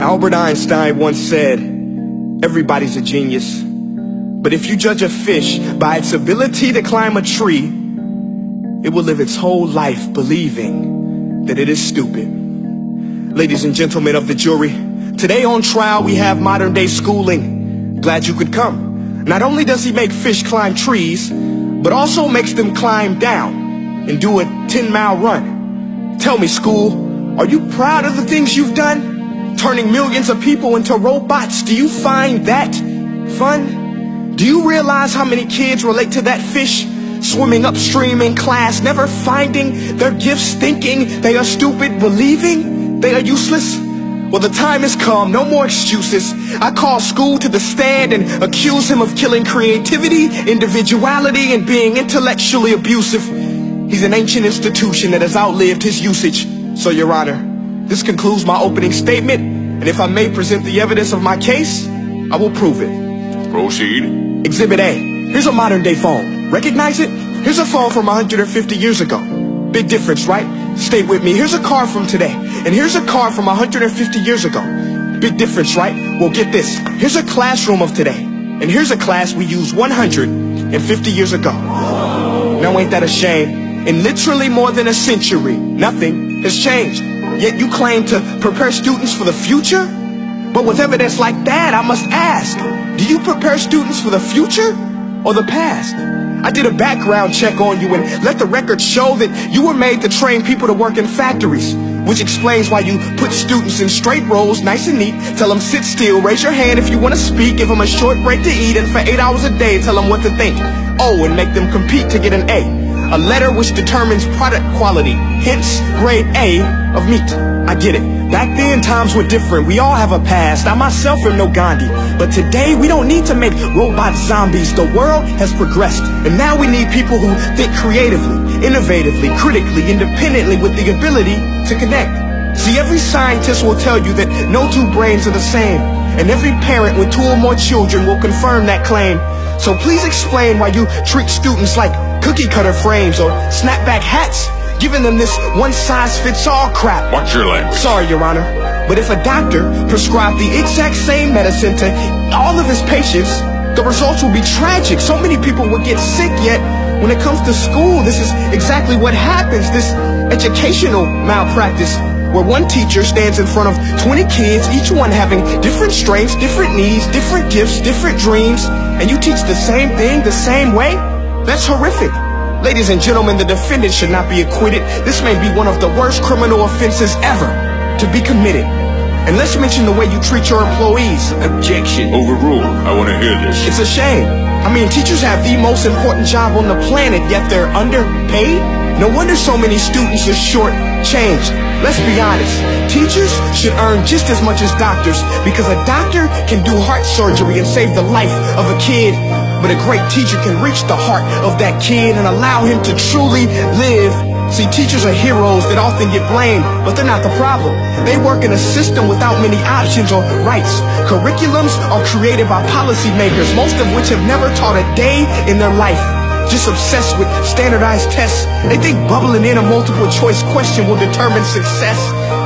Albert Einstein once said, everybody's a genius, but if you judge a fish by its ability to climb a tree, it will live its whole life believing that it is stupid. Ladies and gentlemen of the jury, today on trial we have modern day schooling. Glad you could come. Not only does he make fish climb trees, but also makes them climb down and do a 10-mile run. Tell me, school, are you proud of the things you've done? Turning millions of people into robots, do you find that fun? Do you realize how many kids relate to that fish? Swimming upstream in class, never finding their gifts, thinking they are stupid, believing they are useless? Well, the time has come, no more excuses. I call school to the stand and accuse him of killing creativity, individuality, and being intellectually abusive. He's an ancient institution that has outlived his usage. So, Your Honor, this concludes my opening statement, and if I may present the evidence of my case, I will prove it. Proceed. Exhibit A. Here's a modern day phone. Recognize it? Here's a phone from 150 years ago. Big difference, right? Stay with me. Here's a car from today, and here's a car from 150 years ago. Big difference, right? Well, get this. Here's a classroom of today, and here's a class we used 150 years ago. Now ain't that a shame? In literally more than a century, nothing has changed. Yet you claim to prepare students for the future? But with evidence like that, I must ask, do you prepare students for the future or the past? I did a background check on you and let the record show that you were made to train people to work in factories, which explains why you put students in straight rows, nice and neat, tell them sit still, raise your hand if you want to speak, give them a short break to eat, and for 8 hours a day tell them what to think. Oh, and make them compete to get an A letter which determines product quality, hence grade A of meat. I get it. Back then, times were different. We all have a past. I myself am no Gandhi. But today, we don't need to make robot zombies. The world has progressed. And now we need people who think creatively, innovatively, critically, independently, with the ability to connect. See, every scientist will tell you that no two brains are the same. And every parent with 2 or more children will confirm that claim. So please explain why you treat students like cookie cutter frames or snapback hats, giving them this one-size-fits-all crap. Watch your language. Sorry, Your Honor, but if a doctor prescribed the exact same medicine to all of his patients, the results will be tragic. So many people will get sick, yet when it comes to school, this is exactly what happens. This educational malpractice, where one teacher stands in front of 20 kids, each one having different strengths, different needs, different gifts, different dreams, and you teach the same thing the same way? That's horrific. Ladies and gentlemen, the defendant should not be acquitted. This may be one of the worst criminal offenses ever to be committed. And let's mention the way you treat your employees. Objection. Overruled. I want to hear this. It's a shame. I mean, teachers have the most important job on the planet, yet they're underpaid? No wonder so many students are short-changed. Let's be honest. Teachers should earn just as much as doctors, because a doctor can do heart surgery and save the life of a kid. But a great teacher can reach the heart of that kid and allow him to truly live. See, teachers are heroes that often get blamed, but they're not the problem. They work in a system without many options or rights. Curriculums are created by policymakers, most of which have never taught a day in their life. Just obsessed with standardized tests. They think bubbling in a multiple choice question will determine success.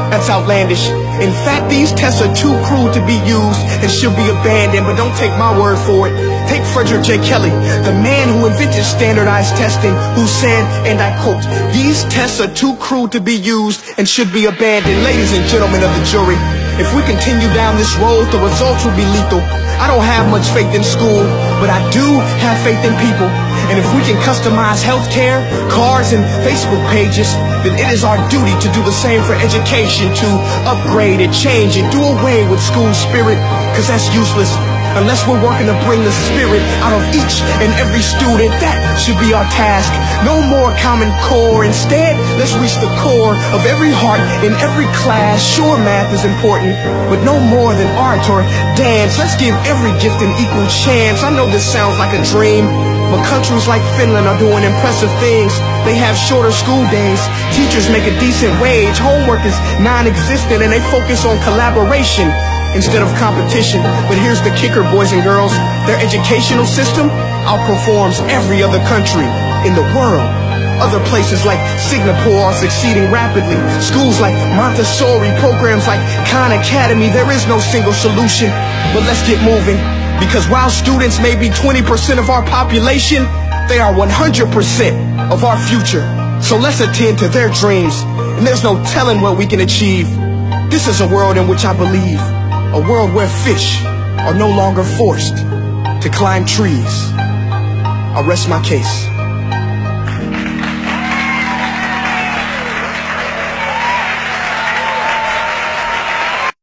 That's outlandish. In fact, these tests are too cruel to be used and should be abandoned, but don't take my word for it. Take Frederick J. Kelly, the man who invented standardized testing, who said, and I quote, "These tests are too cruel to be used and should be abandoned." Ladies and gentlemen of the jury, if we continue down this road, the results will be lethal. I don't have much faith in school, but I do have faith in people. And if we can customize healthcare, cars, and Facebook pages, then it is our duty to do the same for education, to upgrade and change and do away with school spirit, because that's useless. Unless we're working to bring the spirit out of each and every student, that should be our task. No more Common Core. Instead, let's reach the core of every heart in every class. Sure, math is important, but no more than art or dance. Let's give every gift an equal chance. I know this sounds like a dream, but countries like Finland are doing impressive things. They have shorter school days, teachers make a decent wage, homework is non-existent, and they focus on collaboration instead of competition. But here's the kicker, boys and girls. Their educational system outperforms every other country in the world. Other places like Singapore are succeeding rapidly. Schools like Montessori, programs like Khan Academy, there is no single solution. But let's get moving, because while students may be 20% of our population, they are 100% of our future. So let's attend to their dreams, and there's no telling what we can achieve. This is a world in which I believe, a world where fish are no longer forced to climb trees. I rest my case.